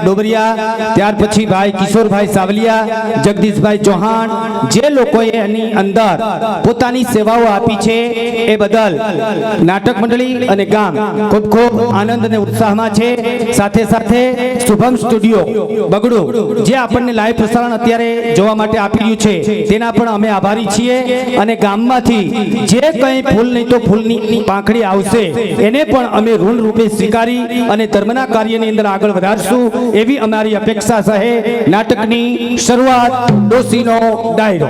ડોબરિયા, ત્યાર પછી ભાઈ કિશોરભાઈ સાવલિયા, જગદીશભાઈ ચૌહાણ, જે લોકોએ એની અંદર પોતાની સેવાઓ આપી છે એ બદલ નાટક મંડળી અને ગામ ખૂબ ખૂબ આનંદ અને ઉત્સાહમાં છે। સાથે સાથે શુભમ સ્ટુડિયો બગડો જે આપણને લાઈવ પ્રસારણ અત્યારે જોવા માટે આપી રહ્યું છે તેના પણ અમે આભારી છીએ। અને ગામમાંથી જે કંઈ ફૂલ નહીં તો ફૂલની પાંખડી આવશે એને પણ અમે ઋણ રૂપે સ્વીકારી અને ધર્મના કાર્યની અંદર આગળ વધારશું એવી અમારી અપેક્ષા છે। નાટકની શરૂઆત ડોસીનો ડાયરો।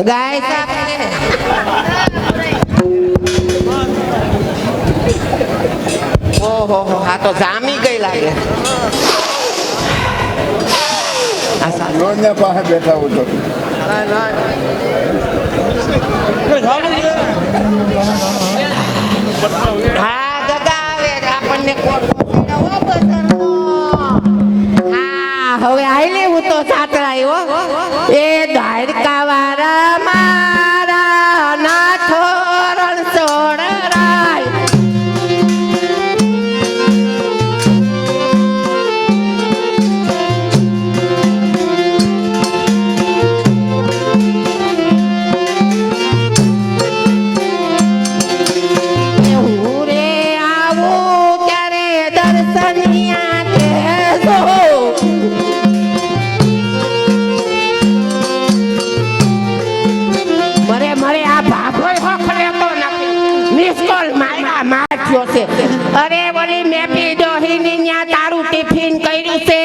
गाय ओहो हाँ तो जामी गई लागे बैठा हो तो हाँ गगा आपने हाँ હવે આઈલે હું તો સાતરાયો એ દ્વારકા વાળા મારા નાથો રણછોડરાય હું રે આવું ત્યારે દર્શનિયા કહેજો અરે બોલી મેપી ડોહીની ન્યા તારું ટિફિન કર્યું છે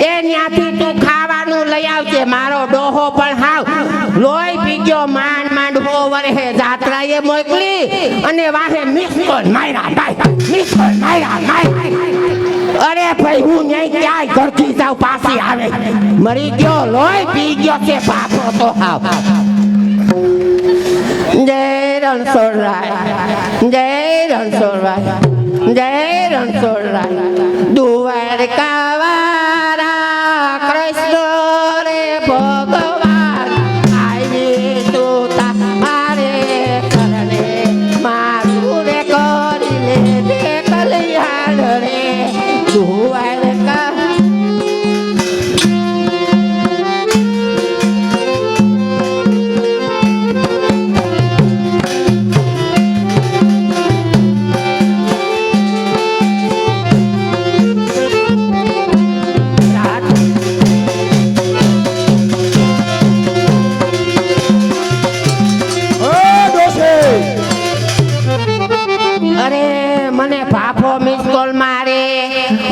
એ ન્યાથી તું ખાવાનું લઈ આવજે। મારો ડોહો પણ હાવ લોહી પી ગયો માંડ માંડ હો વરહે જાત્રાએ મોકલી અને વાહે મિસ કોલ માર્યા ભાઈ મિસ કોલ માર્યા। અરે ભાઈ હું નહીં ક્યાંય ઘરથી જાવ પાછી આવે મરી ગયો લોહી પી ગયો છે બાપો તો હાવ। જય રણછોડરાય જય રણછોડરાય જય રણછોડરાય દ્વારકા વાળા કૃષ્ણ રે ભગવાન આવી તું તારે કરણે મારું રે કરીને દે કલ્યાણ રે દ્વારકા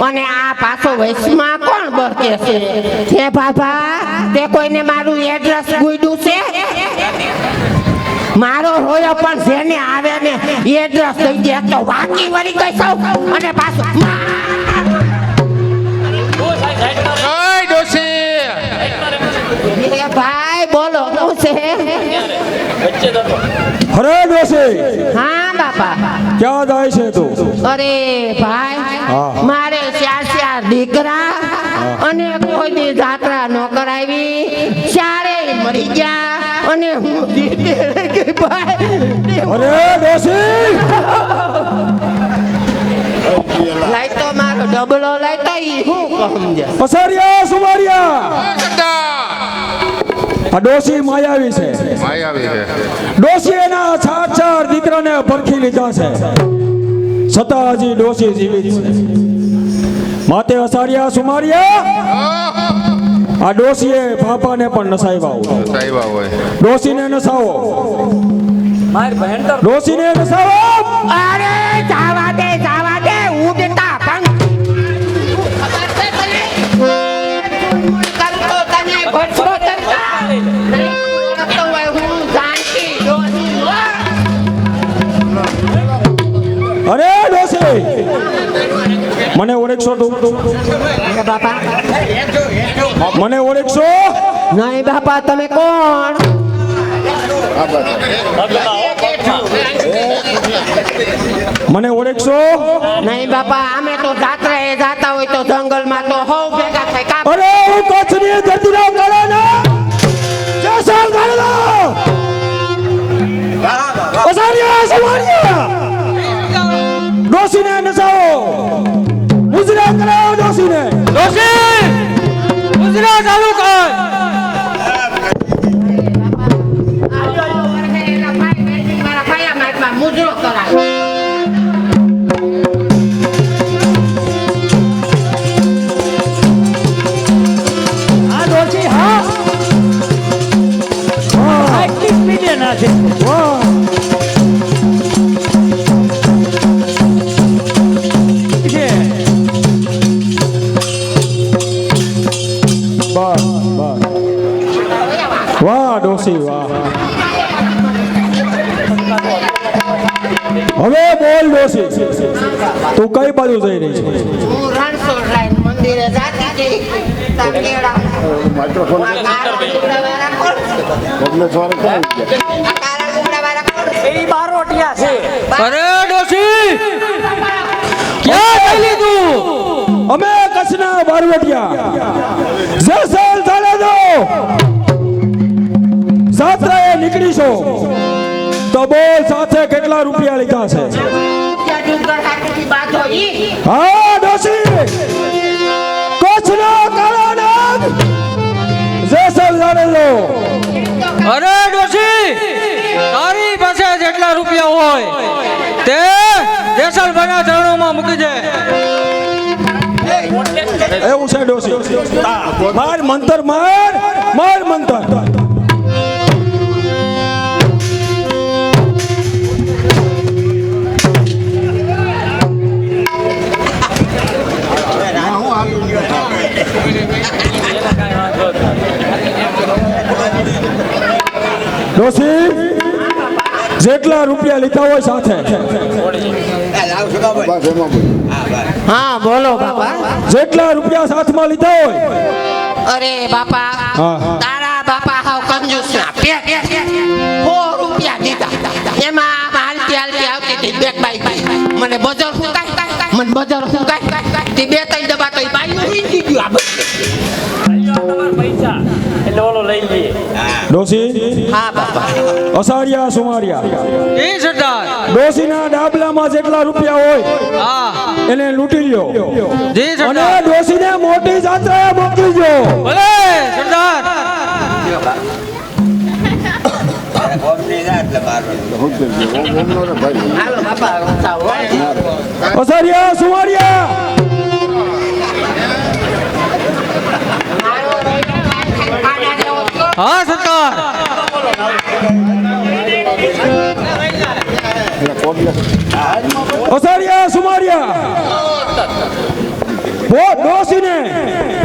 અને આ પાછો વૈશમાં કોણ બરકે છે હે બાબા તે કોઈને મારું એડ્રેસ ગુડ્યું છે મારો રોયો પણ જેને આવે ને એડ્રેસ દઈ દે તો વાકી વળી ગઈ સૌ અને પાછો ભાઈ બોલો શું છે અરે ડોસી હા બાપા ક્યાં જાય છે તું અરે ભાઈ મારે ચાર દીકરા અને કોઈ દી જાત્રા ન કરાવી ચારે મરી ગયા અને હું ભાઈ અરે ડોસી લાઈ તો મારો ડબલો લાઈ તો ઈ હું સમજ્યા પસારિયા સુમારિયા આ ડોસી માયાવી છે ડોસી એના ચાર દીકરાને પરખી લીધા છે છતાં હજી ડોસી જીવિત છે માતે અસારિયા સુમારિયા આ ડોસીએ બાપાને પણ નસાવ્યા સાહેબા હોય ડોસીને નસાવો ડોસીને નસાવો અરે જાવા દે ઉડતા પંખ ખબર છે તને કરતો તને ભટકો કરતા તો હું જાનકી ડોસી અરે ડોસી મને ઓળખશો તું બાપા મને ઓળખશો નહીં બાપા તમે કોણ મને ઓળખશો નહીં બાપા અમે તો જાત્રાએ જાતા હોય તો જંગલમાં તો હોવ ભેગા થાય કા અરે હું કચ્છની ધરતીનો કાળો ના જસલ કાળો અસારિયા સુમારિયા ડોસીને નસાવો મુજરા કરાવો ડોસીને ડોસી મુજરા ચાલુ કર મારા પાયા માથમાં મુજરો કરાય વાહ ડોસી વાહ હવે બોલ ડોસી તું કઈ બાજુ જઈ રહી છે હું રણછોડ લાઈન મંદિરે જાતી જઈ તકેડા માઇક્રોફોન અરે ડોસી ક્યાં જઈ લીધું અમે કચ્છના બારવટિયા જેસલ ચાલે દો જાત્રાએ નીકળીશો તો બોલ સાથે કેટલા રૂપિયા લીધા છે હા ડોસી કચ્છનો કાળો નાગ જેસલ ચાલે દો અરે ડોશી તારી પાસે જેટલા રૂપિયા હોય તે જેસલ બના ચરણોમાં મૂકી દે એવું છે ડોસી માર મંતર માર મંતર ડોસી જેટલા રૂપિયા લીધા હોય સાથે હા બોલો બાપા જેટલા રૂપિયા સાથમાં લીધા હોય અરે બાપા હા. તારા બાપા હાવ કંજૂસ ના પેટ 4 રૂપિયા દીધા એમાં હાલતી આવતી હતી બેક બાઈ મને બજાર ફૂંકાય તે 2-3 ડબ્બા તો બાઈ ઊંઘી ગયું આ બધું પૈસા એટલે ઓલો લઈ લઈએ ડોસી હા બાપા અસારિયા સુમારિયા એ સરદાર ડોસીના ડાબલામાં જેટલા રૂપિયા હોય હા એને લૂંટી લ્યો જી અને સરદાર ડોસીને મોટી જાત્રાએ મોકલી દો ભલે સરદાર હાલો બાપા ચાલો અસારિયા સુમારિયા હા સરદાર અસારિયા સુમારિયા ડોસીને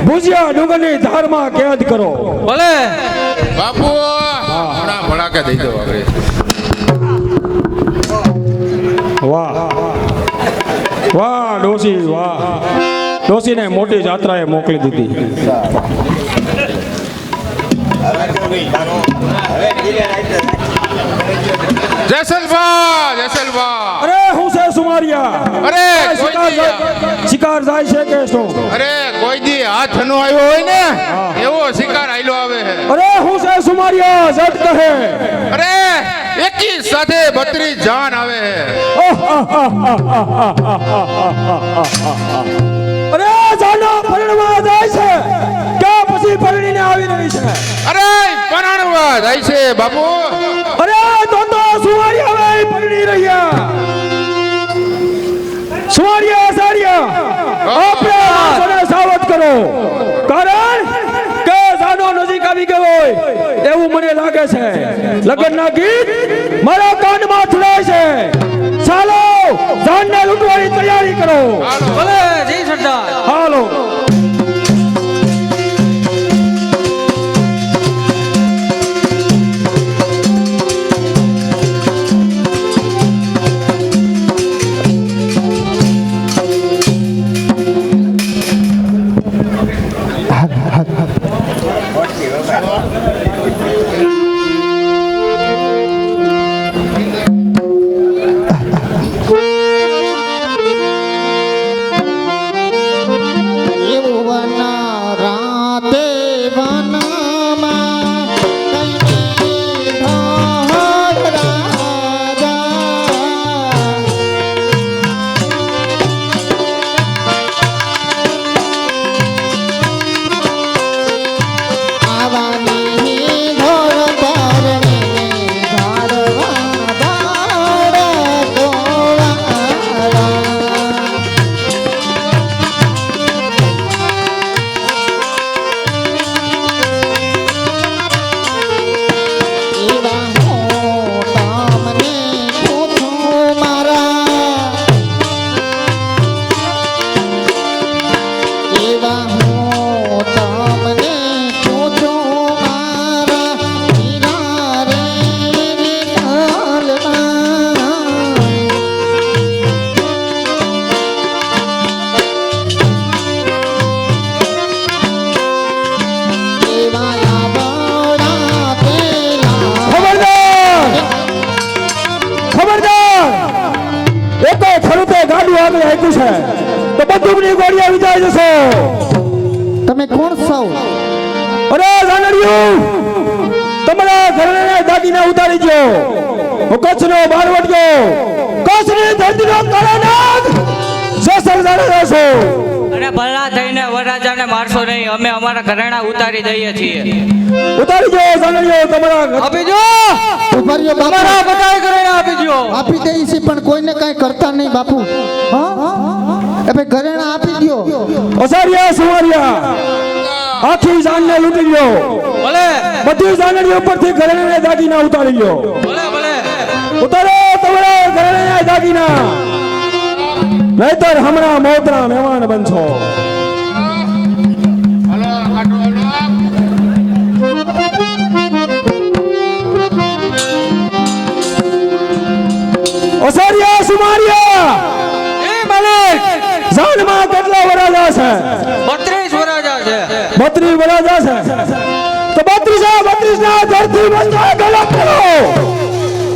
ભુજિયા ડુંગરની ધારમાં કેદ કરો ભલે બાપુ હમણાં ભડાકે દઈ દો આગળ વાહ વાહ ડોસી વાહ ડોસીને મોટી જાત્રાએ મોકલી દીધી જેસલભા અરે હું છે સુમારિયા અરે શિકાર જાય છે કે શું અરે કોઈ દી હાથ નો આવ્યો હોય ને એવો શિકાર આયલો આવે છે અરે હું છે સુમારિયા જટ કહે અરે એકી સાથે 32 જાન આવે છે અરે જાનો પરણવા જાય છે કે પછી પરણીને આવી રહી છે અરે પરણવા જાય છે બાપુ અરે તો સુમારિયા હવે પરણી રહ્યા સુમારિયા સારિયા આપણે કરો કારણ કે જાનો નજીક આવી ગયો હોય એવું મને લાગે છે લગ્નના ગીત મારા કાનમાં અથડાય છે ચાલો જાનને લૂંટવાની તૈયારી કરો ભલે જી સરદાર હાલો તો બંદૂકની ગોળીઓ વિજાઈ જશો તમે કોણ છો અરે જાનડિયું તમારા ઘરને દાગીના ઉતારી ગયો હું કચ્છનો બારવટિયો કચ્છની ધરતીનો કાળો નાગ જેસલ જાણ્યો છું અરે ભલા થઈને વરરાજાને મારશો નહીં અમે અમારા ઘરેણા ઉતારી દઈએ છીએ ઉતારી ગયો જાનડિયો તમારા આપી દો ઉભા રહ્યો બાપુ તમારા બધાય ઘરેણા આપી દો આપી દઈ છે પણ કોઈને કાંઈ કરતા નહીં બાપુ હા એ ભાઈ ઘરેણા આપી દ્યો ઓસારિયા સુવારિયા આખી જાનને લૂંટી ગયો ભલે બધી જાનડી ઉપરથી ઘરેણાને દાગીના ઉતારી ગયો ભલે ભલે ઉતારો તમારા ઘરેણાના દાગીના નહીતર હમણાં મોતના મહેમાન બનશો હલો આટો હલો ઓસારિયા સુમારિયા એ માલિક જાનમાં કેટલા વરાજા છે 32 વરાજા છે 32 વરાજા છે તો 32 ના ધરતી બંધા ગલા કરો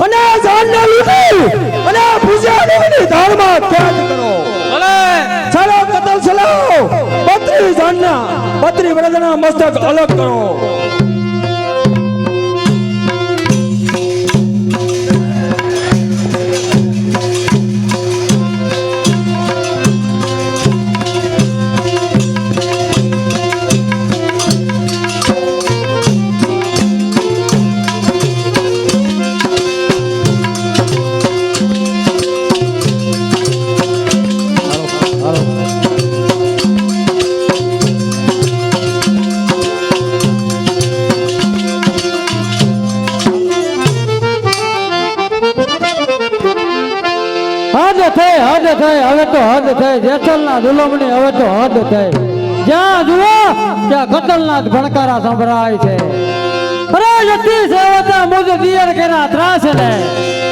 અને જાનને લૂંટી અને પૂજાની ધારમાં ત્યાગ કરો ભલે ચાલો કતલ ચલાવો 32 જાનના 32 વરાજાના મસ્તક અલગ કરો હદ થઈ હવે તો હદ થઈ જેસલના દુલમણી હવે તો હદ થઈ જ્યાં જુઓ ત્યાં કતલના ભણકારા સંભળાય છે અરે નથી સેવતા મુદ દિયર કેરા ત્રાસ ને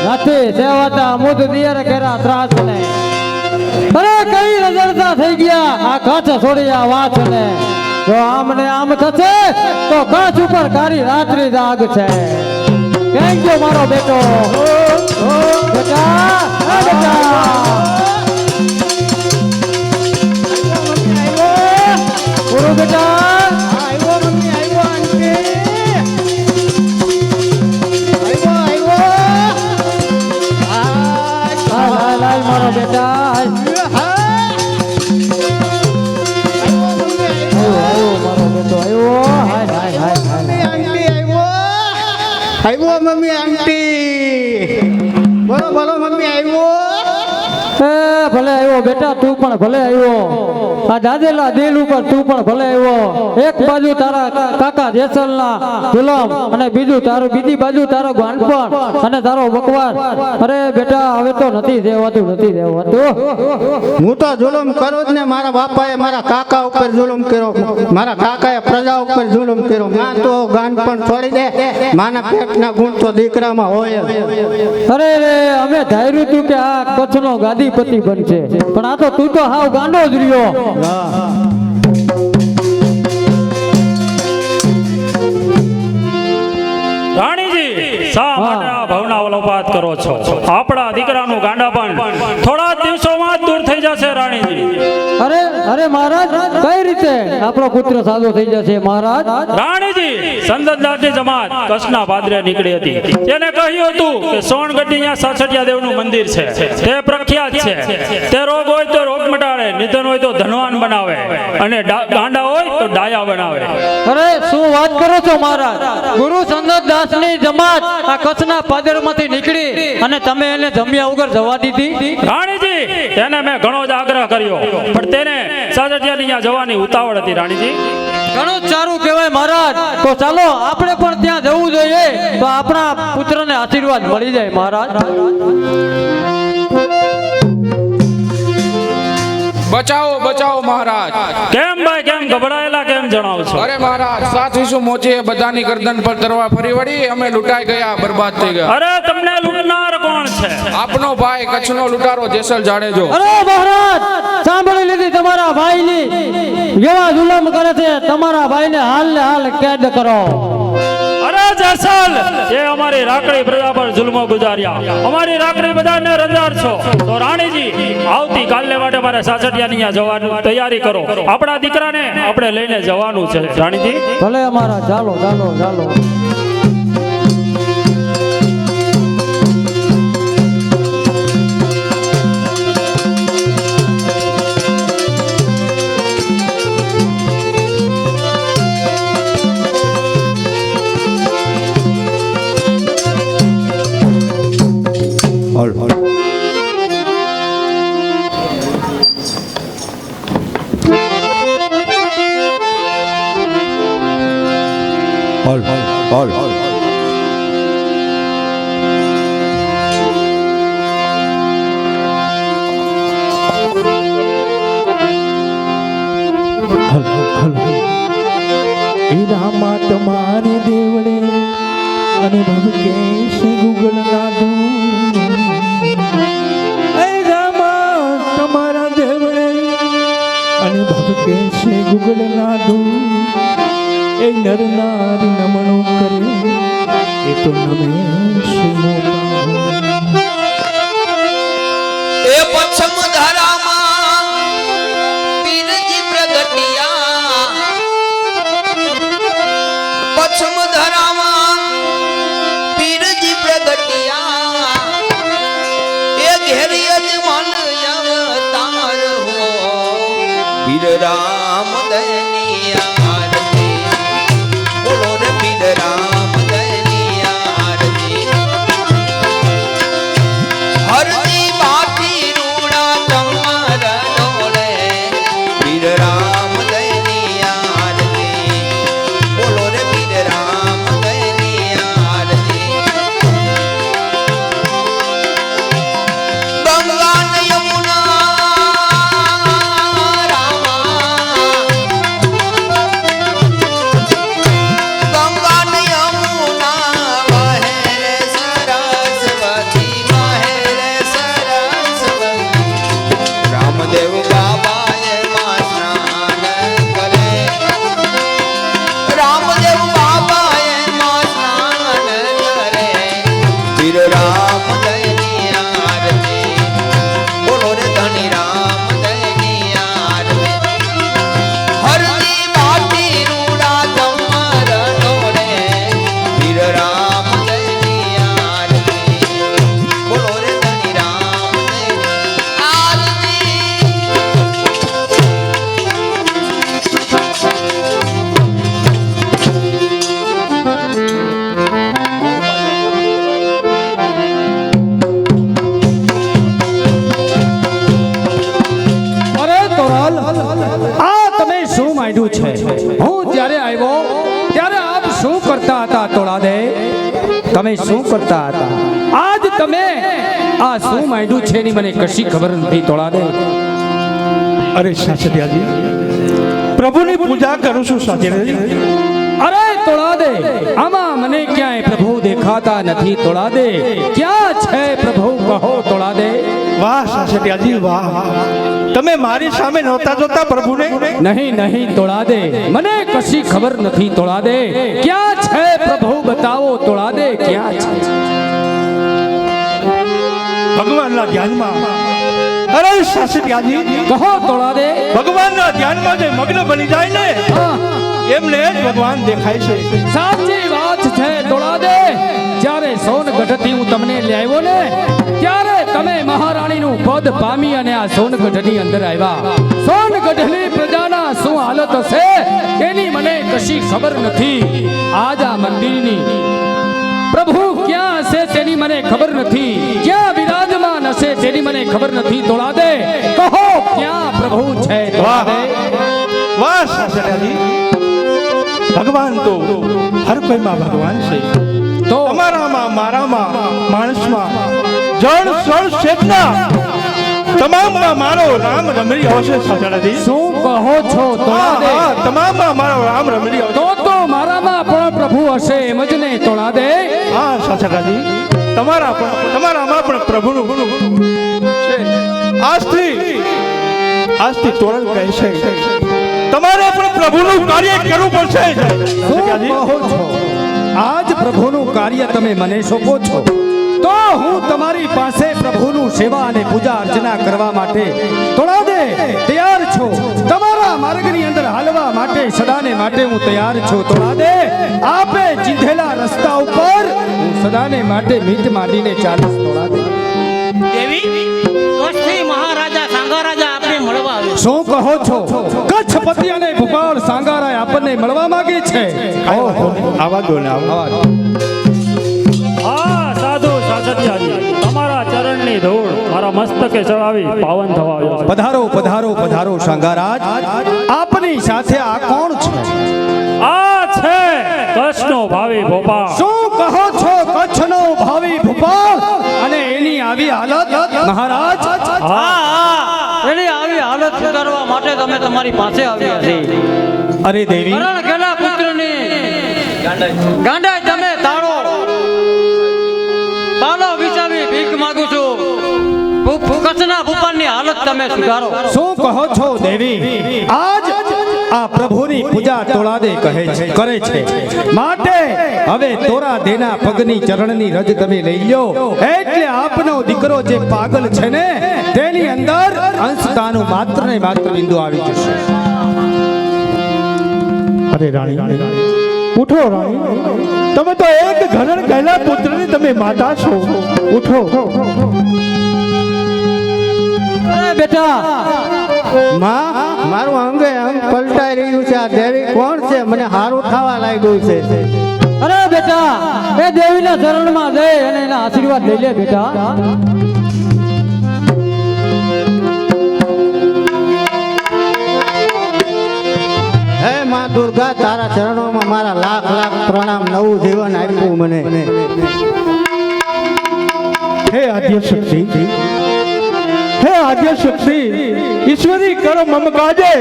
નથી સેવતા મુદ દિયર કેરા ત્રાસ ને અરે કઈ રજડતા થઈ ગયા આ કાચ છોડ્યા વાછ ને જો આમને આમ થશે તો કાચ ઉપર કારી રાત્રિ દાગ છે કેમ ગયો મારો બેટો બેટા બેટા ગુરુ બેટા આવ્યો મમ્મી આવ્યો આંટી આવ્યો લાલ મારો બેટા મારો બેટો આવ્યો હાય હાય હાય આવ્યો મમ્મી આંટી બોલો બોલો મમ્મી આવ્યો એ ભલે આવ્યો બેટા, તું પણ ભલે આવ્યો. આ દાદેલા દિલ ઉપર તું પણ ભલે આવ્યો. એક બાજુ તારા કાકા જેસલના ગુલામ અને બીજી બાજુ તારો ગાંડપણ અને તારો બકવાસ. અરે બેટા હવે તો નથી દેવાતું. હું તો જુલમ કરું જ ને. મારા બાપાએ મારા કાકા ઉપર જુલમ કર્યો, મારા કાકાએ પ્રજા ઉપર જુલમ કર્યો. માં તો ગાન પણ છોડી દે, માના પેટના ગુણ તો દીકરામાં હોય જ. અરે રે અમે ધાર્યું તું કે આ કચ્છનો ગાદીપતિ બનશે, પણ આ તો તું તો હાવ ગાંડો જ રહ્યો. રાણીજી શા માટે આ ભાવના અવલોપાત કરો છો? આપણા દીકરાનું ગાંડાપણ થોડા દિવસોમાં જ દૂર થઈ જશે રાણીજી. અરે મહારાજ, કઈ રીતે આપણો પુત્ર સાજો થઈ જશે મહારાજ? રાણીજી સંદતદાસની જમાત કચ્છના પાદરે નીકળી હતી. તેને કહ્યું હતું કે સોનગઢની અહીંયા સાસઠિયા દેવનું મંદિર છે, તે પ્રખ્યાત છે. તે રોગ હોય તો રોગ મટાડે, નિધન હોય તો ધનવાન બનાવે અને ગાંડા હોય તો ડાયા બનાવે. અરે શું વાત કરો છો મહારાજ? ગુરુ સંદતદાસની જમાત આ કચ્છના પાદરમાંથી નીકળી અને તમે એને જમ્યા વગર જવા દીધી? રાણીજી તેને મેં ઘણો જ આગ્રહ કર્યો, પણ તેને સાસઠિયાની અહીંયા જવાની ઉતાવળ હતી. રાણીજી ઘણું જ સારું કહેવાય મહારાજ. તો ચાલો આપણે પણ ત્યાં જવું જોઈએ, તો આપણા પુત્રને આશીર્વાદ મળી જાય મહારાજ. બચાવો મહારાજ. કેમ ભાઈ, કેમ ગભરાયેલા કેમ જણાવશો? અરે મહારાજ, 7 વિસુ મોચીએ બધાની ગરદન પર તરવા ફરી વળી, અમે લૂંટાઈ ગયા, બરબાદ થઈ ગયા. અરે તમને લૂંટનાર કોણ છે? આપનો ભાઈ કચ્છનો લૂંટારો જેસલ જાડેજો. અરે મહારાજ, સાંભળી લીધી તમારા ભાઈની કેવા જુલમ કરે છે. તમારા ભાઈને હાલ ને હાલ કેદ કરો. અરે જેસલ, જે અમારી રાખડી પ્રજા પર જુલ્મો ગુજાર્યા, અમારી રાખડી બધાને રંજાર છો. તો રાણીજી આવતી કાલને માટે મારે સાસઠિયાની અહીંયા જવાનું તૈયારી કરો. આપણા દીકરાને આપણે લઈને જવાનું છે રાણીજી. ભલે અમારા, ચાલો. રામા તમારે દેવળે અને ભવકેશ ગુગળ નાદું. રામા તમારા દેવળે અને ભવકેશ ગુગળ નાદું. એ નર નારી નમણો કરે એ તો નમેશ મોટા. એ પછમ ધારામાં પીરજી પ્રગટિયા, પછમ ધારામાં પીરજી પ્રગટિયા. એ ઘેરી અજમલ અવતાર હો પીર રામ દયનિયા. હું જ્યારે આવ્યો ત્યારે આપ શું કરતા હતા તોળાદે? તમે શું કરતા હતા? આજ તમે આ શું માંડ્યું છે એની મને કશી ખબર નથી તોળાદે. અરે સાસરિયાજી, પ્રભુની પૂજા કરું છું સાસરિયાજી. અરે તોળાદે, આમાં મને ક્યાંય પ્રભુ દેખાતા નથી તોળાદે. ક્યાં છે પ્રભુ કહો તોળાદે. વાહ સાસરિયાજી વાહ, તમે મારી સામે નહોતા જોતા પ્રભુને? નહીં નહીં તોળાદે, મને કશી ખબર નથી તોળાદે. ક્યાં છે પ્રભુ બતાવો તોળાદે, ક્યાં છે? ભગવાનના ધ્યાનમાં. અરે સાસરિયાજી, કહો તોળાદે. ભગવાનના ધ્યાનમાં જે મગ્ન બની જાય ને હા, એમને જ ભગવાન દેખાય છે. સાચી વાત છે તોળાદે. જ્યારે સોનગઢથી હું તમને લાવ્યો ને ત્યારે તમે મહારાણીનું પદ પામી અને આ સોનગઢની અંદર આવ્યા. સોનગઢની પ્રજાના શું હાલત હશે એની મને કશી ખબર નથી. આજ આ મંદિરની પ્રભુ ક્યાં હશે તેની મને ખબર નથી. ક્યાં વિરાજમાન હશે તેની મને ખબર નથી તોળાદે. કહો ક્યાં પ્રભુ છે તોળાદે. વાહ સાસરિયાજી, ભગવાન તો હર કોઈમાં ભગવાન છે. તો તમારામાં, મારામાં, માણસમાં, જળ સળ ચેતના તમામમાં મારો રામ રમણી આવશે સાસરિયાજી. શું કહો છો તોળાદે? તમામમાં મારો રામ રમણી આવશે. તો મારામાં પણ પ્રભુ હશે એમ જ ને તોળાદે. હા સાસરિયાજી, તમારામાં પણ પ્રભુનું છે. આજથી તોરણ કહે છે તમારે પણ પ્રભુનું કાર્ય કરવું પડશે. શું કહો છો? આજ પ્રભુનું કાર્ય તમે મને સોંપો છો તો હું તમારી પાસે પ્રભુનું સેવા અને પૂજા અર્ચના કરવા માટે તોળાદે તૈયાર છું. તમારા માર્ગની અંદર હાલવા માટે સદાને માટે હું તૈયાર છું તોળાદે. આપે ચીધેલા રસ્તા ઉપર હું સદાને માટે મીટ માંડીને ચાલીશ તોળાદે. દેવી, કચ્છથી મહારાજા સાંગારાજા આપણે મળવા આવ્યા. શું કહો છો? કચ્છપતિ અને ભૂપાળ સાંગારાય આપણને મળવા માંગે છે. આવા દો ને આવા. હા સાધુ સાસરિયાજી, તમારા ચરણની ધૂળ મારા મસ્તકે ચડાવી પાવન થવા આવ્યો છે. પધારો પધારો પધારો સાંગારાજ. આપની સાથે આ કોણ છે? આ છે કચ્છનો ભાવિ ભોપાલ. શું કહો છો? કચ્છનો ભાવિ ભૂપાલ અને એની આવી હાલત મહારાજ? એની આવી હાલત સુધારવા માટે તમે તમારી પાસે આવ્યા છે. અરે દેવી, કરણ કેલા પુત્રની ગાંડા તમે તાળો વિચારી ભીખ માંગુ છું. કચ્છના ભૂપાલની હાલત તમે સુધારો. શું કહો છો દેવી? આજ આ પ્રભુની પૂજા તોળાદે કરે છે માટે હવે તોરા દેના પગની ચરણની રજ તમે લઈ લ્યો એટલે આપનો દીકરો જે પાગલ છે ને તેની અંદર અંશતાનું માત્ર ને માત્ર બિંદુ આવી જશે. અરે રાણી, ઉઠો રાણી, તમે તો એક ઘરણ કહેલા પુત્રની તમે માતા છો. ઉઠો. અરે બેટા, માં, મારું અંગે અંગ પલટાઈ રહ્યું છે. આ દેવી કોણ છે? મને હારું થવા લાગ્યું છે. અરે બેટા, એ દેવીના ચરણમાં જઈ અને એના આશીર્વાદ લઈ લે બેટા. હે માં દુર્ગા, તારા ચરણોમાં મારા લાખ લાખ પ્રણામ. નવું જીવન આપ્યું મને. હે આદ્ય શક્તિ, હે આદ્ય શક્તિ, ઈશ્વરી કરો મમ કાજે.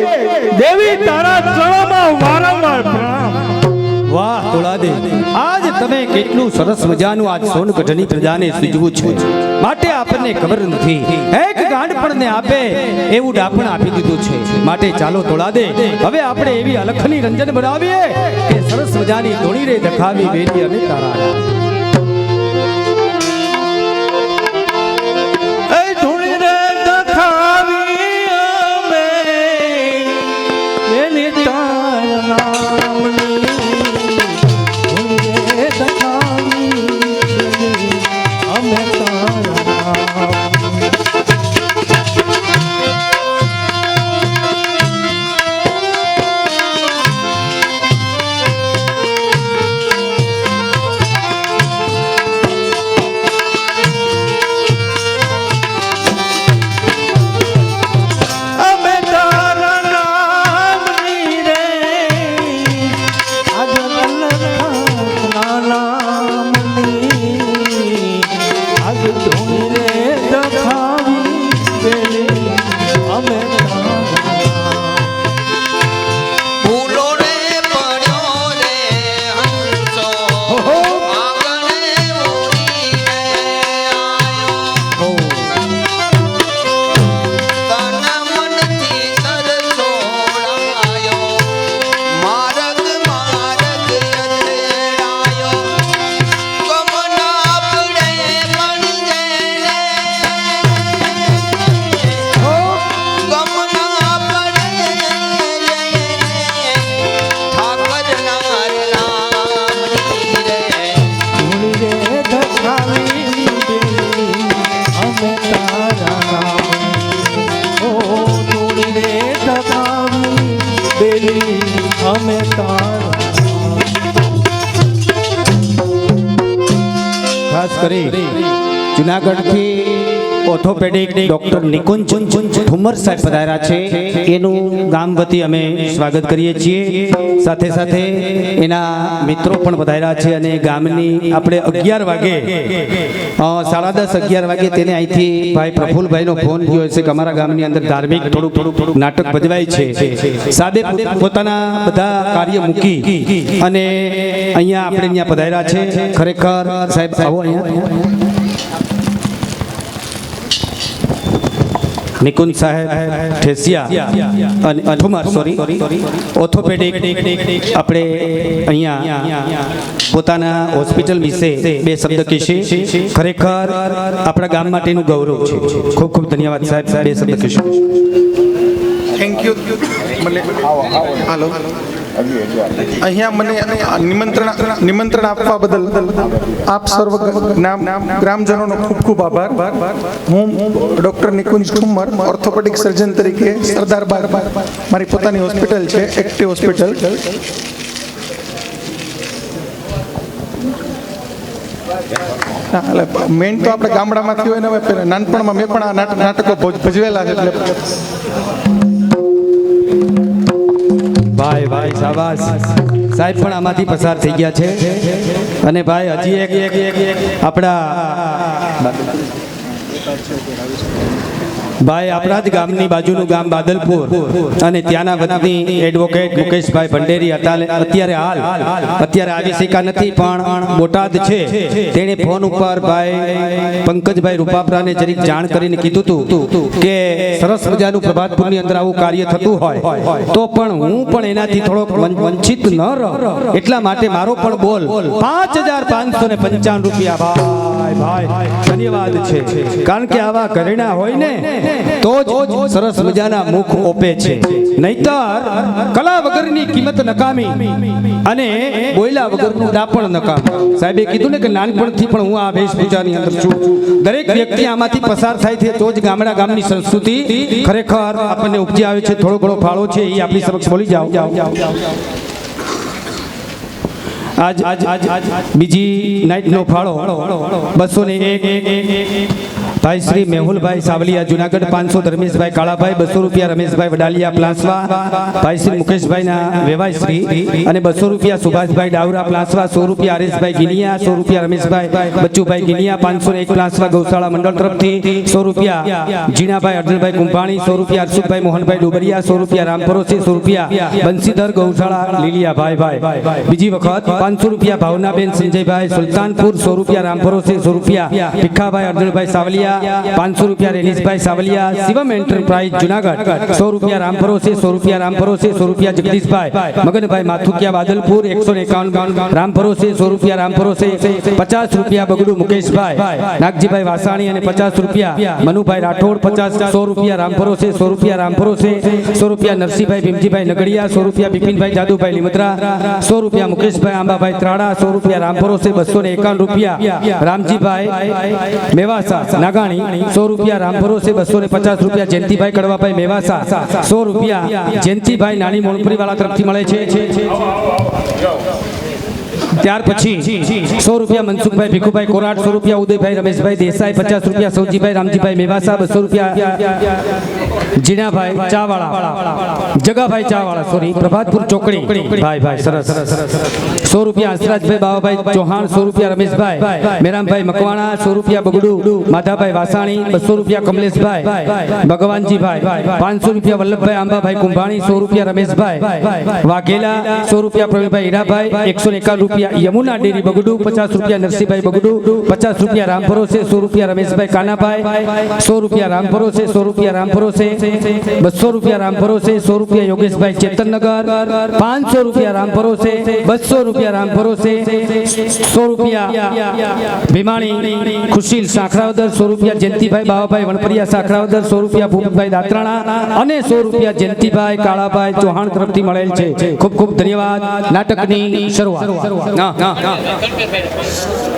દેવી તારા ચરણોમાં વારંવાર પ્રણામ. વાહ તોળાદે, આજ તમે કેટલું સરસ મજાનું આજ સોનગઢની પ્રજાને સૂચવું છે માટે આપણને ખબર નથી. એક ગાંડપણને આપે એવું ડાપણ આપી દીધું છે માટે ચાલો તોળાદે હવે આપણે એવી અલખની રંજન બનાવીએ કે સરસ મજાની ધોળી રે દખાવી વેલી અને તારા. ખાસ કરી જુનાગઢથી ઓર્થોપેડિક ડોક્ટર નિકુંજ ઠુમર સાહેબ પધાર્યા છે, એનું ગામ વતી અમે સ્વાગત કરીએ છીએ. સાથે સાથે એના મિત્રો પણ પધાર્યા છે અને ગામની આપણે 11 વાગે 10:30 11 વાગે તેને અહીંથી ભાઈ પ્રફુલભાઈનો ફોન થયો છે કે અમારા ગામની અંદર ધાર્મિક થોડું નાટક ભજવાય છે. સાહેબે પોતાના બધા કાર્ય મૂકી અને અહીંયા આપણે અહીંયા પધાર્યા છે. ખરેખર સાહેબ આવો અહીંયા. નિકુંજ સાહેબ ઠેસિયા અને ઠુમર સોરી ઓર્થોપેડિક આપણે અહીંયા પોતાના હોસ્પિટલ વિશે 2 શબ્દ કહેશે. ખરેખર આપણા ગામ માટેનું ગૌરવ છે. ખૂબ ખૂબ ધન્યવાદ સાહેબ. 2 શબ્દ કહેશે. Thank you. હાલો, અહીંયા મને નિમંત્રણ આપવા બદલ આપ સર્વ ગ્રામજનોનો ખૂબ ખૂબ આભાર. હું ડોક્ટર નિકુંજ ઠુમ્મર, ઓર્થોપેડિક સર્જન તરીકે સરદાર બાગ મારી પોતાની હોસ્પિટલ છે, એક્ટિવ હોસ્પિટલ. એટલે મેઇન તો આપણે ગામડામાંથી હોય ને, હવે નાનપણમાં મેં પણ આ નાટકો ભજવેલા છે. એટલે ભાઈ શાબાશ. સાહેબ પણ આમાંથી પસાર થઈ ગયા છે. અને ભાઈ હજી એક આપણા ભાઈ આપણા જ ગામની બાજુનું ગામ બાદલપુર અને ત્યાંના વતની એડવોકેટ મુકેશભાઈ ભંડેરી અત્યારે આવી શક્યા નથી, પણ બોટાદ છે. તેણે ફોન ઉપર ભાઈ પંકજભાઈ રૂપાપરાને જરીક જાણ કરીને કીધું હતું કે સરસ મજાનું પ્રભાતપુરની અંદર આવું કાર્ય થતું હોય તો પણ હું પણ એનાથી થોડોક વંચિત ન રહું, એટલા માટે મારો પણ બોલ 5595 રૂપિયા. ભાઈ ધન્યવાદ છે. કારણ કે આવા ઘરેણા હોય ને તો જ સરસ મજાના મુખ ઓપે છે, નહીતર કલા વગરની કિંમત નકામી અને બોયલા વગરનું દાપણ નકામી. સાહેબે કીધું ને કે નાનપણથી પણ હું આ વેશભૂષાની અંદર છું. દરેક વ્યક્તિ આમાંથી પસાર થાય છે તો જ ગામની સંસ્કૃતિ ખરેખર આપણને ઉપજી આવે છે. થોડો ઘણો ફાળો છે એ આપણી સમક્ષ બોલી જાઓ. આજ બીજી નાઇટનો ફાળો 201 ભાઈ શ્રી મેહુલભાઈ સાવલિયા જુનાગઢ, 500 ધર્મેશભાઈ કાળાભાઈ, 200 રૂપિયા રમેશભાઈ વડાલિયા પ્લાસવા, ભાઈ શ્રી મુકેશભાઈના વેવાઈ શ્રી અને 200 રૂપિયા સુભાષભાઈ ડાવરા પ્લાસવા, 100 રૂપિયા હરેશભાઈ ગિનિયા, 100 રૂપિયા રમેશભાઈ બચ્ચુભાઈ ગિનિયા, 501 પ્લાસવા ગૌશાળા મંડળ તરફથી, 100 રૂપિયા જીણાભાઈ અર્જુનભાઈ કુંભાણી, 100 રૂપિયા હર્ષુભાઈ મોહનભાઈ ડુબરિયા, 100 રૂપિયા રામપરોસી, 100 રૂપિયા બંસીધર ગૌશાળા લીલિયા ભાઈ. બીજી વખત 500 રૂપિયા ભાવનાબેન સંજયભાઈ સુલતાનપુર, 100 રૂપિયા રામપરોસી, 100 રૂપિયા ભીખાભાઈ અર્જુનભાઈ સાવલિયા, 500 રૂપિયા રેનીશભાઈ સાવલિયા શિવમ એન્ટરપ્રાઇઝ જુનાગઢ, 100 રૂપિયા રામપરોસી, 100 રૂપિયા રામપરોસી, 100 રૂપિયા જગદીશભાઈ મગનભાઈ માથુકિયા બાદલપુર, 151 રામપરોસી, 100 રૂપિયા રામપરોસી, 50 રૂપિયા બગડુ મુકેશભાઈ નાગજીભાઈ વાસાણી અને 50 રૂપિયા મનુભાઈ રાઠોડ, 100 રૂપિયા રામપરોસી, 100 રૂપિયા રામપરોસી, 100 રૂપિયા નરસિંહભાઈ ભીમજીભાઈ નગડિયા, 100 રૂપિયા બિપિનભાઈ જાદુભાઈ લીમદ્રા, 100 રૂપિયા મુકેશભાઈ આંબાભાઈ ત્રાડા, 100 રૂપિયા રામપરોસી, 251 રૂપિયા રામજીભાઈ મેવાસા નાગાણી, 100 રૂપિયા રામભરોસે, 250 રૂપિયા જયંતિભાઈ કડવાભાઈ મેવાસા, 100 રૂપિયા જયંતિભાઈ નાની મોણપુરી વાળા તરફથી મળે છે. ત્યાર પછી 100 રૂપિયા મનસુખભાઈ ભીખુભાઈ કોરાટ, 100 રૂપિયા ઉદયભાઈ રમેશભાઈ દેસાઈ, 50 રૂપિયા સૌજીભાઈ રામજીભાઈ મેવાસા, 200 રૂપિયા જીણાભાઈ ચાવાળા જગાભાઈ ચાવાળા સોરી પ્રભાતપુર ચોકડી ભાઈ સરસ. 100 રૂપિયા હંસરાજભાઈ બાવાભાઈ ચૌહાણ, 100 રૂપિયા રમેશભાઈ મેરામભાઈ મકવાણા, 100 રૂપિયા બગડુ માધાભાઈ વાસાણી, 200 રૂપિયા કમલેશભાઈ ભગવાનજીભાઈ, 500 રૂપિયા વલ્લભભાઈ આંબાભાઈ કુંભાણી, 100 રૂપિયા રમેશભાઈ વાઘેલા, 100 રૂપિયા પ્રવીણભાઈ હીરાભાઈ, 151 રૂપિયા યમુના ડેરી બગડુ, 50 રૂપિયા નરસિંહભાઈ બગડુ, 50 રૂપિયા રામભરોસે, 100 રૂપિયા રમેશભાઈ કાનાભાઈ, 100 રૂપિયા રામભરોસે, 100 રૂપિયા રામભરોસે, 200 રૂપિયા રામભરોસે, 100 રૂપિયા યોગેશભાઈ ચેતનનગર, 500 રૂપિયા રામભરોસે, 200 રૂપિયા રામભરોસે, 100 રૂપિયા ભીમાણી ખુશીલ સાખરાવદર, 100 રૂપિયા જયંતિભાઈ બાવાભાઈ વણપરિયા સાખરાવદર, 100 રૂપિયા ભૂપતભાઈ દાત્રાણા અને 100 રૂપિયા જયંતિભાઈ કાળાભાઈ ચૌહાણ તરફથી મળેલ છે. ખૂબ ખૂબ ધન્યવાદ. નાટકની શરૂઆત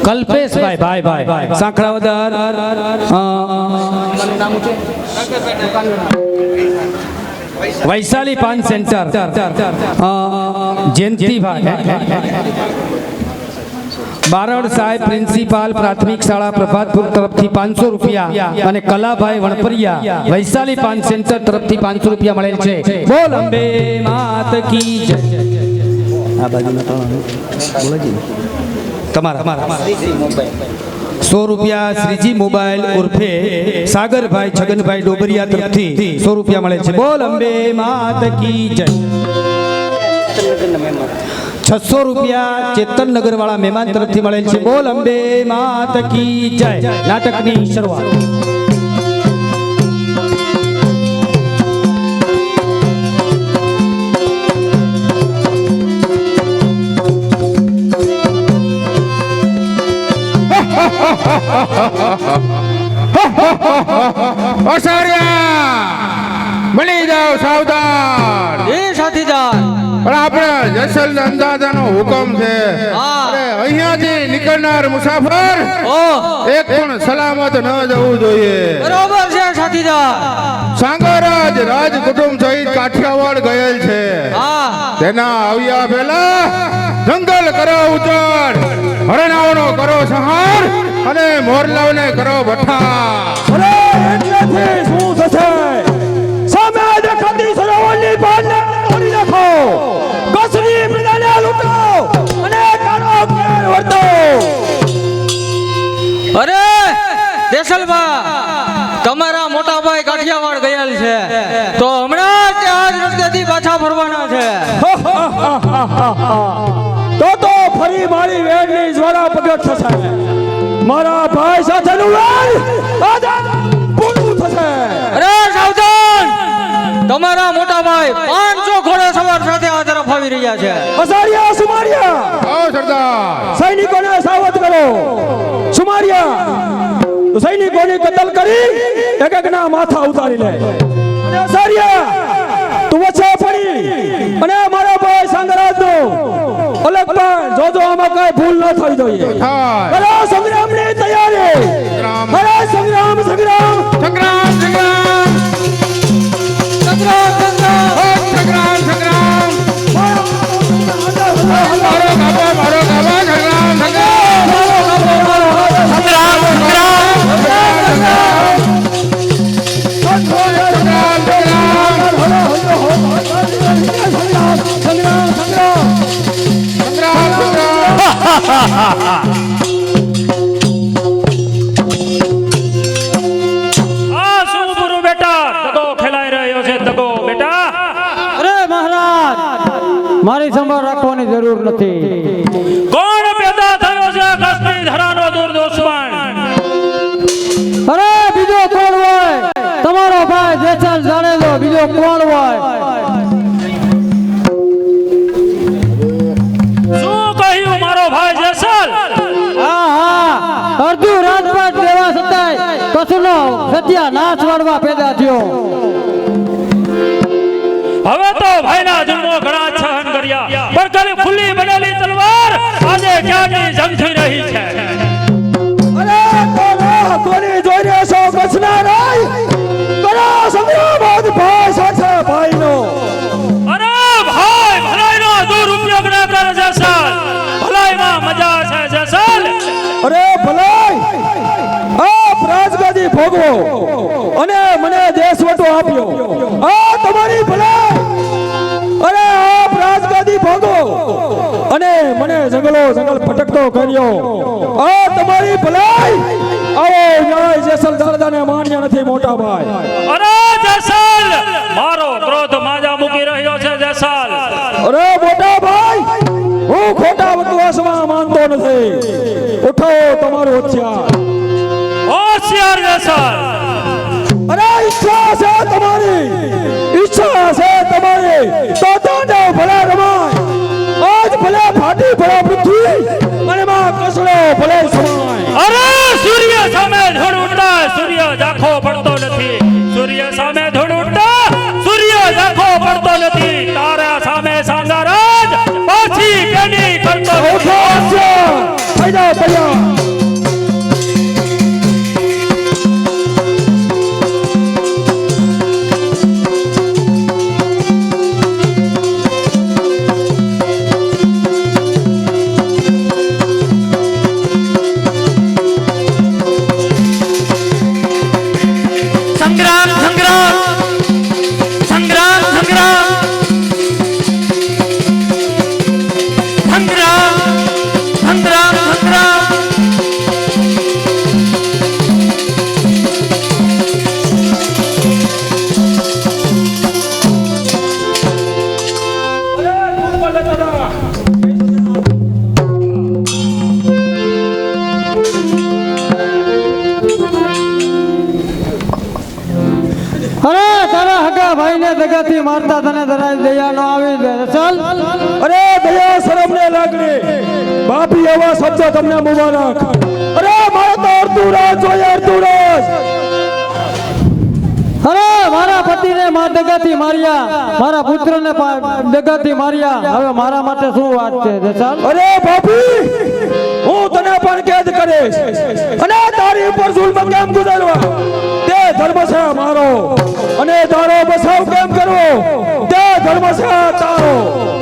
કલ્પેશભાઈ ભાઈ સાંખરાવદર, વૈશાલી પાન સેન્ટર, જયંતિભાઈ બારડ સાહેબ પ્રિન્સિપાલ પ્રાથમિક શાળા પ્રભાતપુર તરફથી 500 રૂપિયા અને કલાભાઈ વણપરિયા વૈશાલી પાન સેન્ટર તરફથી 500 રૂપિયા મળેલ છે. બોલ અંબે માત કી જય. આ બાજુના તમારા 100 રૂપિયા શ્રીજી મોબાઈલ ઉર્ફે સાગરભાઈ છગનભાઈ ડોબરિયા તરફથી 100 રૂપિયા મળે છે. બોલ અંબે માત કી જય. 600 રૂપિયા ચેતન નગર વાળા મહેમાન તરફથી મળેલ છે. બોલ અંબે માત કી જય. નાટકની શરૂઆત. મળી જાઓ સાવધાન. એ સાથીદાર પણ આપણે જસલ અંદાજાનો હુકમ છે. અરે અહીંયાથી નીકળનાર મુસાફર એક પણ સલામત ન જવું જોઈએ. બરોબર છે સાથીદાર. સાંગરાજ રાજ કુટુંબ સહિત કાઠિયાવાડ ગયેલ છે. તેના આવ્યા પહેલા જંગલ કરો ઉજાડ, હરણાઓનો કરો સંહાર અને મોરલાઓને કરો ભઠ્ઠા. અરે એટલેથી શું થશે? સામે દેખાતી સરોવરની પાળને તોડી નાખો, કસરી મૃદાને લૂંટો અને કાળો કેર વર્તો. અરે દેસલબા, તમારા મોટા ભાઈ કાઠિયાવાડ ગયેલ છે તો હમણાં જ આ જ રસ્તેથી પાછા ફરવાના છે. તો ફરી મારી વેડની જ્વાળા પ્રગટ થશે. મારા ભાઈ સાથેનું વેડ આજે પૂરું થશે. અરે સાવધાન, તમારા મોટા ભાઈ 500 ઘોડે સવાર સાથે આ તરફ આવી રહ્યા છે. અસારિયા સુમારિયા, આવો સરદાર. સૈનિકોને સાવધ કરો. સુમારિયા સૈનિકોની કતલ કરી એક એકના માથા ઉતારી લે. અને અસારિયા તું વચ્ચે પડી અને મારા ભાઈ સંગરાજનો અલગ પણ જોજો, આમાં કઈ ભૂલ ન થઈ જોઈએ. કરો સંગ્રામની તૈયારી. અરે સંગ્રામ સંગ્રામ સંગ્રામ સંગ્રામ સંગ્રામ સંગ્રામ સંગ્રામ. મારો ગાભો સંગ્રામ સંગ્રામ આ શું ગુરુ બેટા દગો ખેલાઈ રહ્યો છે? દગો બેટા. અરે મહારાજ, મારી સંભાળ રાખવાની જરૂર નથી. કોણ પેદા થયો છે કસની ધરાનો દુર્દુશ્મન? અરે બીજો કોણ હોય? તમારો ભાઈ જેસલ જાણેલો. બીજો કોણ હોય? શું કહ્યું મારો ભાઈ જેસલ? હા, અર્ધું રાજપાટ દેવા છતાંય કસુનો સત્યાનાશ વાળવા પેદા થયો. હવે તો ભાઈના જન્મો ઘણા સહન કર્યા, પણ ખાલી ખુલ્લી બનેલી તલવાર આજે ક્યાંની જંગ થઈ રહી છે. અરે કોની જોઈ રહ્યા છો? કચ્છના રાય કરો સંગ્રામ આજ ભાઈ સાથે ભાઈનો. અરે ભાઈ ભલાઈનો દુરુપયોગ ન કર જેસલ. ભલાઈમાં મજા છે જેસલ. અરે ભલાઈ આપ રાજગાદી ભોગવો અને મને દેશવટો આપ્યો. આ તમારી ભલાઈ. અરે આપ રાજગાદી ભોગવો અને મને જંગલો જંગલ ભટકતો કર્યો. આ તમારી ભલાઈ. આવો ન્યાય જેસલ દાદાને માન્ય નથી મોટા ભાઈ. અરે જેસલ, મારો ક્રોધ માજા મૂકી રહ્યો છે જેસલ. અરે મોટા ભાઈ, હું ખોટા વકવાસમાં માનતો નથી. ઉઠો તમારું હથિયાર. હોશિયાર જેસલ. અરે ઈચ્છા છે તમારી, ઈચ્છા છે તમારી તો દાંડો ભલે રમાય. આજ ભલે ફાટી ભલે પૃથ્વી અને માં કસડો ભલે સમાય. અરે સૂર્ય સામે ધૂળ ઉડતા સૂર્ય ઝાંખો પડતો નથી. સૂર્ય સામે ધૂળ ઉડતા સૂર્ય ઝાંખો પડતો નથી. તારા સામે સાંગારાજ પાછી પેડી કરતો ઉઠો નથી. થઈ જાઓ તૈયાર. ભાઈને દગાથી મારતા તને જરાય દયા ન આવી રસલ? અરે દયા શરમ ને લાગણી બાપી એવા શબ્દ તમને મુબારક. અરે મારે તો અડધું રાત જોઈએ, અડધું રાત. અરે મારા પતિને દગાથી માર્યા, મારા પુત્રને દગાથી માર્યા, હવે મારા માટે શું વાત છે રસલ? અરે બાપી હું તને પણ કેદ કરીશ અને તારી ઉપર જુલ્મ કેમ ગુજારવા તે ધર્મ છે મારો, અને તારો બસાવ કેમ કરવો તે ધર્મ છે તારો.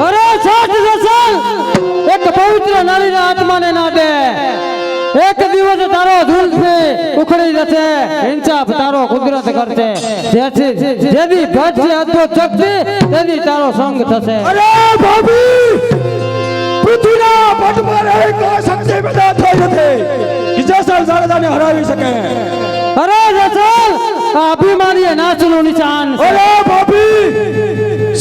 અરે સાચ રસલ, એક પવિત્ર નારીના આત્માને ના દે. એક દિવસ તારો ઝુલ્ફી ઉખડી જશે, ઇન્સાફ તારો કુદરત કરશે. જેથી ભજશે અદ્ભુત શક્તિ, તેથી તારો સંગ થશે. અરે ભાભી પૃથ્વીના પટમાં રહી કોઈ શક્તિ પેદા થઈ નથી જેસલ ઝાડદાને હરાવી શકે. અરે રસલ, આ અભિમાની નાચનું નિશાન છે. અરે ભાભી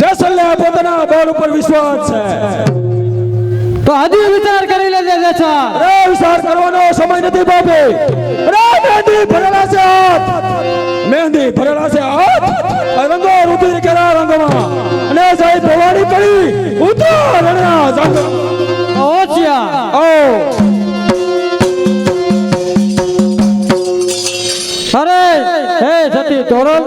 જેસલને પોતાના બળ ઉપર વિશ્વાસ છે. તો હજી વિચાર કરી લેજે રસલ. અરે વિચાર કરવાનો સમય નથી ભાભી. અરે મહેંદી ભરેલા છે હાથ, મહેંદી ભરેલા છે હાથ, રંગો રુધિર કેરા રંગમાં, અને જય ભવાની કરી ઉતર રણના જંગ. ઓછિયા ઓ અરે હે સતી તોરણ,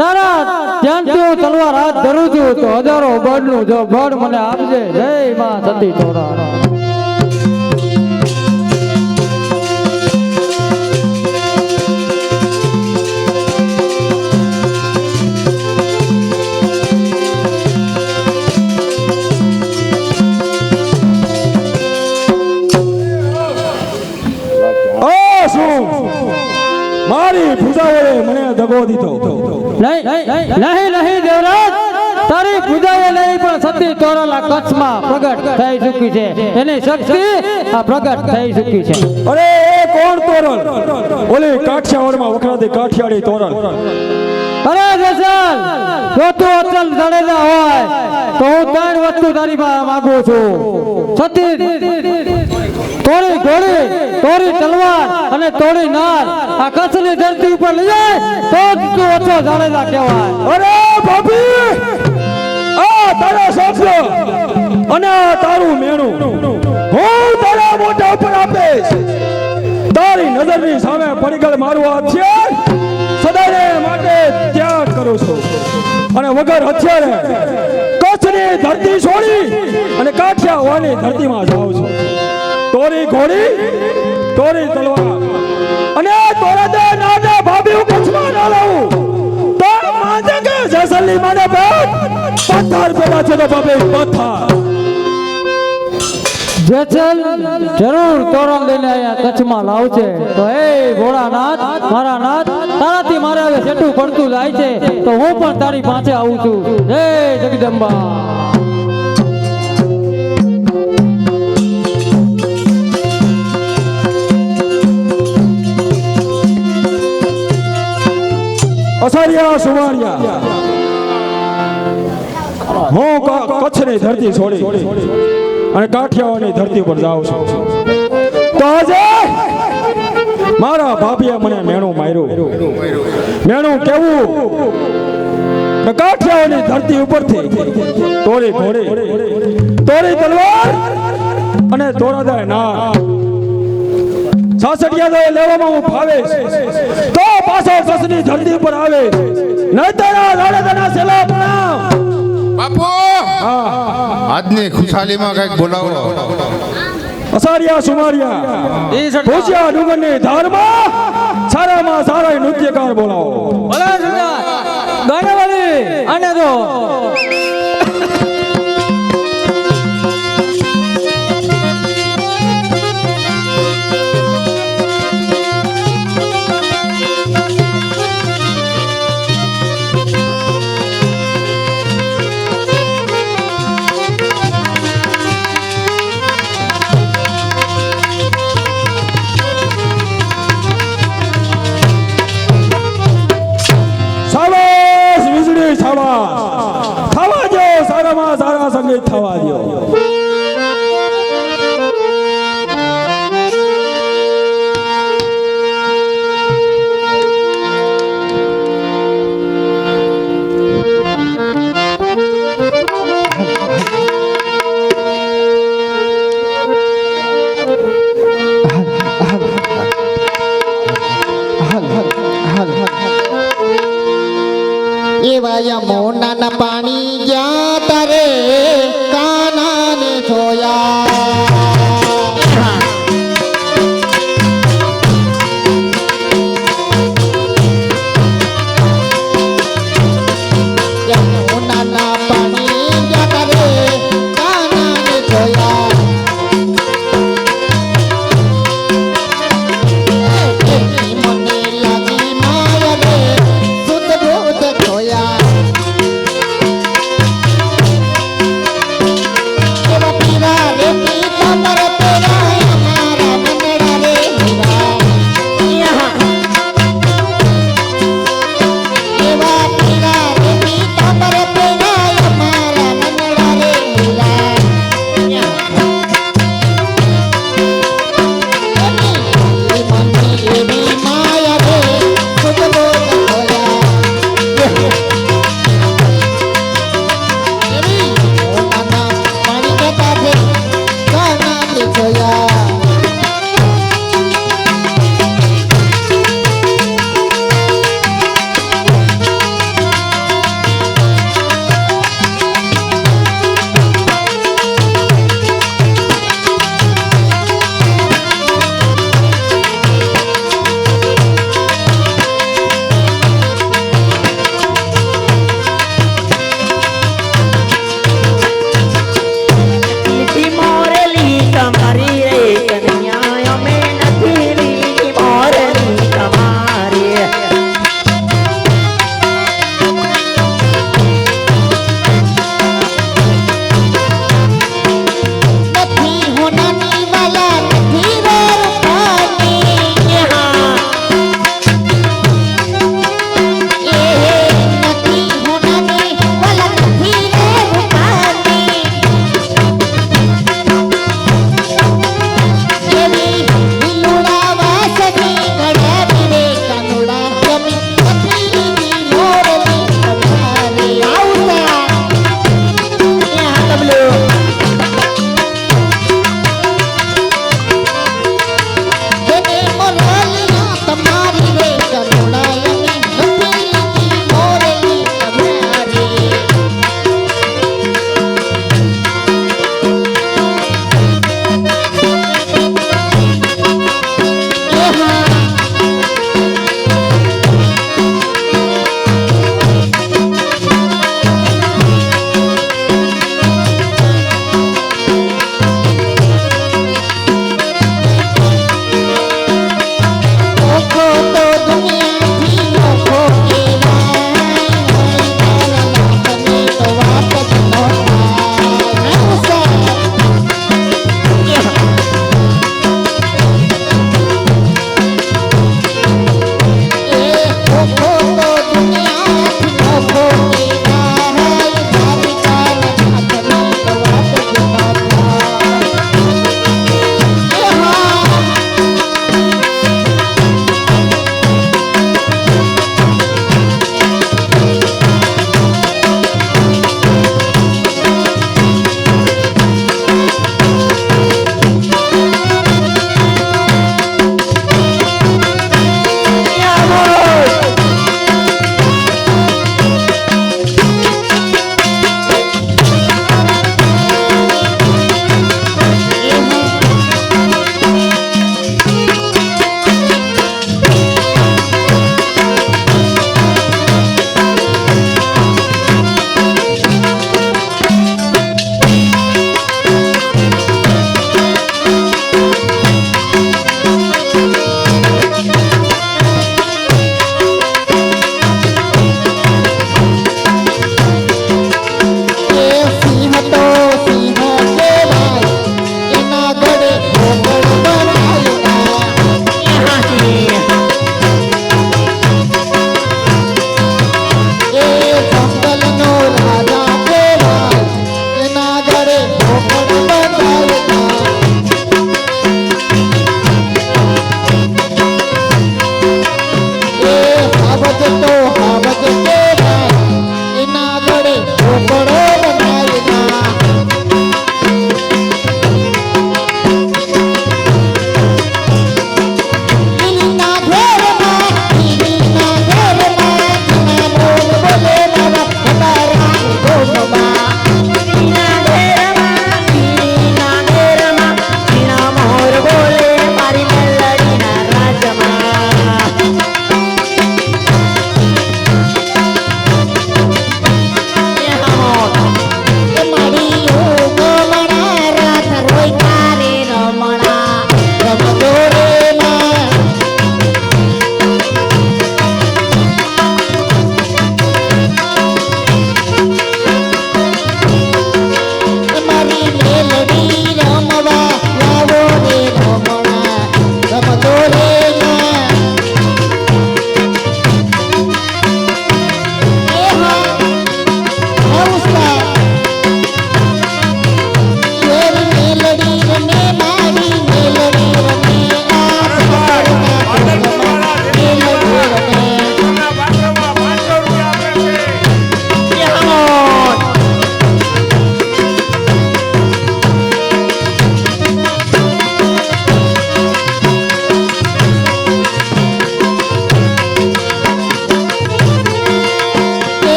તારા ધ્યાનથી હું તલવાર હાથ ધરું છું તો હજારો બળનું જો બળ મને આપજે. જય માં સતી તોરણ. મારી પૂજાઓએ મને દગો દીધો. નહીં દેવરાજ, તારી પૂજાએ નહીં પણ સતી તોરણ આ કચ્છમાં પ્રગટ થઈ ચૂકી છે. એની શક્તિ આ પ્રગટ થઈ ચૂકી છે. અરે એ કોણ તોરણ? ઓલી કાઠિયાવાડમાં વખણાતી કાઠિયાડી તોરણ. અરે રસલ, જો તું અચલ જાડેજા હોય તો હું 3 વસ્તુ તારી પાસે માંગુ છું. સતી તોરી ઘોડી, તોરી તલવાર અને તોરી નાર આ કચ્છની ધરતી ઉપર લઈ જાય તો જ તું ઓછો જાડેજા કહેવાય. અરે ભાભી આ તારા સાસરો અને તારું મેણું હું તારા મોઢા ઉપર આપીશ. તારી નજરની સામે પડીગળ મારું હથિયાર સદાને માટે ત્યાગ કરું છું, અને વગર હથિયારે કચ્છની ધરતી છોડી અને કાઠિયાવાડની ધરતીમાં જાઉં છું. તોરી ઘોડી, તોરી તલવાર અને તોરા દે ના દે ભાભી હું કચ્છમાં ના લાવું તો માંજે કે જેસલની માને પેટ પથ્થર પેલા છે તો ભાભી પથ્થર. જેસલ જરૂર તોરણ લઈને અહીંયા કચ્છમાં લાવશે તો એ ભોળાનાથ, મારા નાથ, તારાથી મારે હવે સેટું પડતું જાય છે તો હું પણ તારી પાસે આવું છું. જય જગદંબા. અસારિયા સુવારિયા હું કચ્છની ધરતી છોડી અને કાઠિયાવાડની ધરતી પર જાઉં છું. તો આજે મારા ભાભીએ મને મેણું માર્યું. મેણું કેવું? કાઠિયાવાડની ધરતી ઉપરથી તોરી ઘોડી, તોરી તલવાર અને તોરાદાય નાર સાસડિયા લેવામાં હું ફાવેશ તો પાછો કચ્છની ધરતી પર આવે. નહીતર રાણાદાના સેલા પ્રણામ. બાપુ આજની ખુશાલીમાં કઈક બોલાવો. અસારિયા સુમારિયા ભુજિયા ડુંગરની ધારમાં સારામાં સારા નૃત્યકાર બોલાવો. ગાનાવાળી આને તો ખાવા જો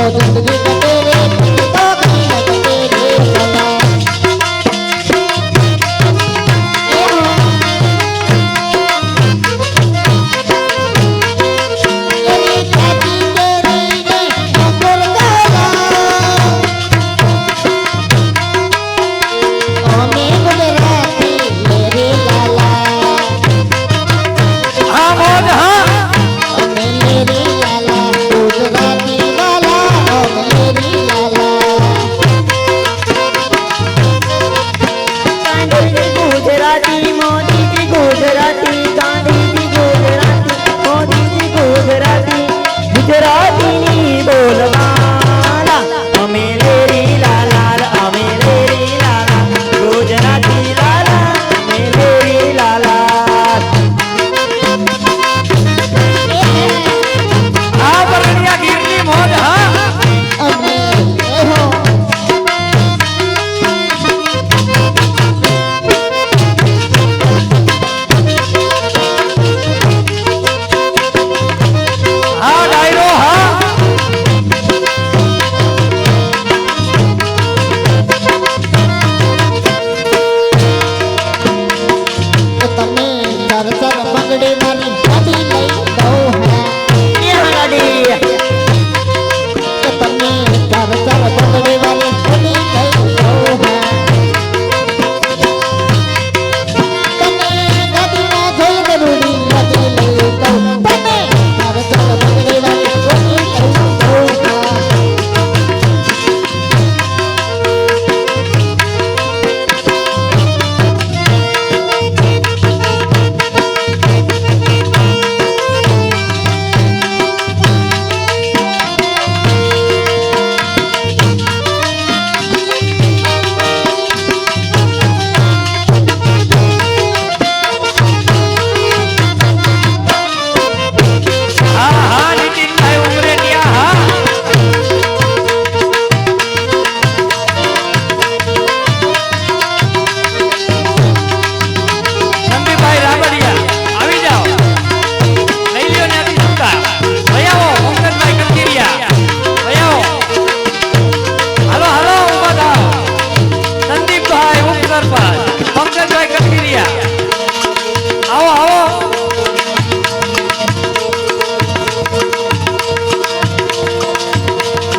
जिंदगी कटे रे तो कहीं न कटे रे सदा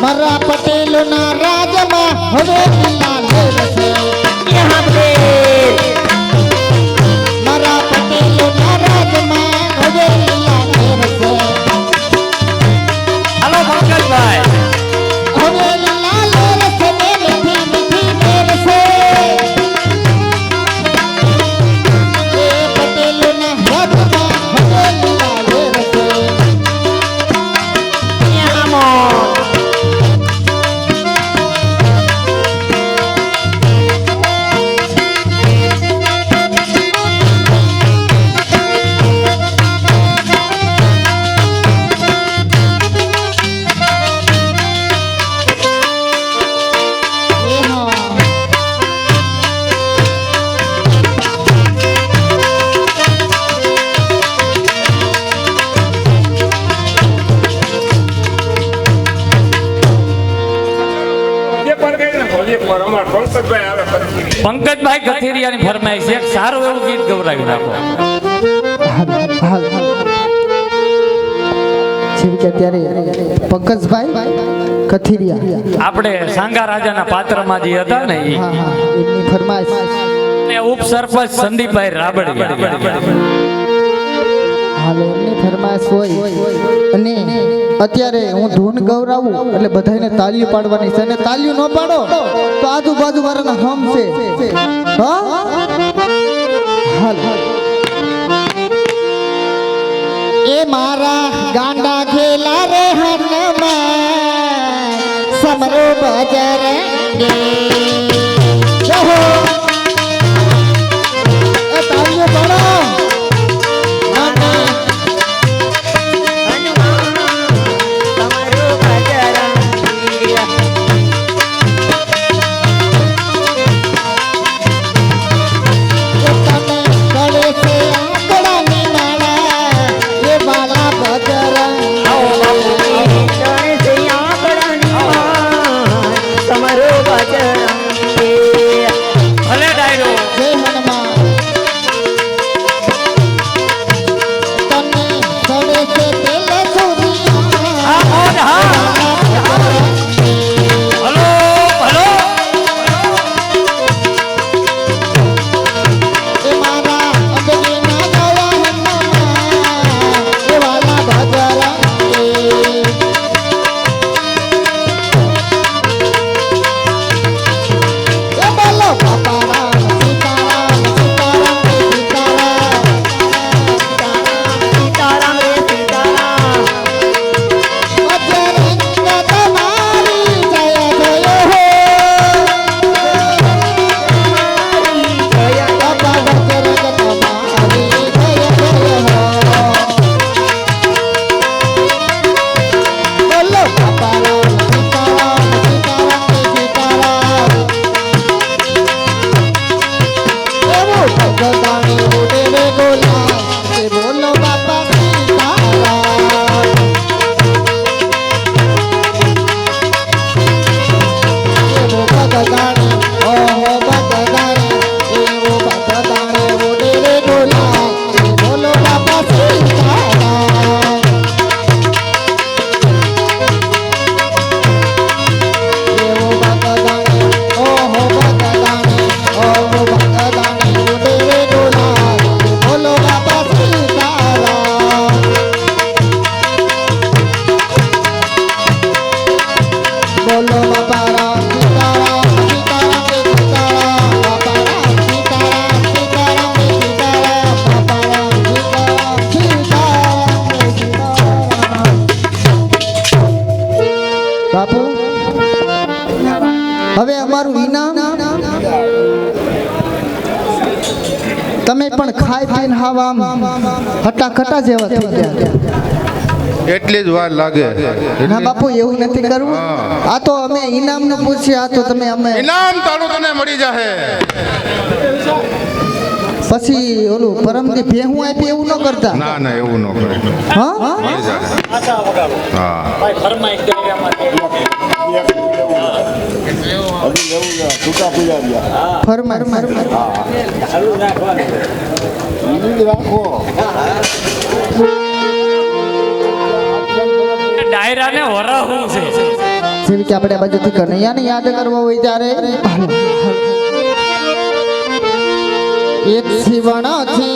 मरा पटेल ना राज में होवे किला लेर से यहाँ पे मरा पटेल ना राज में होवे किला लेर से हेलो पंकज भाई होवे किला लेर से मीठी मीठी लेर से ये पटेल ना राज में होवे किला लेर से यहाँ मोर પંકજભાઈ કથિરિયાની ફરમાઈશ એક સારું એવું ગીત ગવરાવી નાખો. જેમ કે અત્યારે પંકજભાઈ કથિરિયા આપણે સાંગા રાજાના પાત્રમાં જે હતા ને ઈ એમની ફરમાઈશ ને ઉપસરપંચ સંદીપભાઈ રાબડિયા હાલ એમની ફરમાઈશ હોય અને અત્યારે હું ધૂન ગવરાવું એટલે બધાને તાલીઓ પાડવાની છે અને તાલીઓ ન પાડો તો આજુબાજુ વાળાના હમ છે હા હાલ ए मारा गांडा खेला रे हनुमान समरो बजरंगी जहो ए तालियों बड़ो હવે અમારું ઇનામ તમે પણ ખાઈ પીને હાવ આમ હટાખટા જેવા થઈ ગયા. એટલી જ વાર લાગે. ના બાપુ એવું નથી કરવું. આ તો અમે ઇનામનું પૂછીએ, આ તો તમે અમે ઇનામ તારું તને મળી જાહે. પછી ઓલું પરમદી ભેહું આપી એવું ન કરતા. ના ના એવું ન કરે. હા મળી જાહે. હા ફરમાર ડાયરાને વરાહું છે. જેવી કે આપણે આ બાજુથી કનૈયાને યાદ કરવા હોય ત્યારે એક શિવણ છે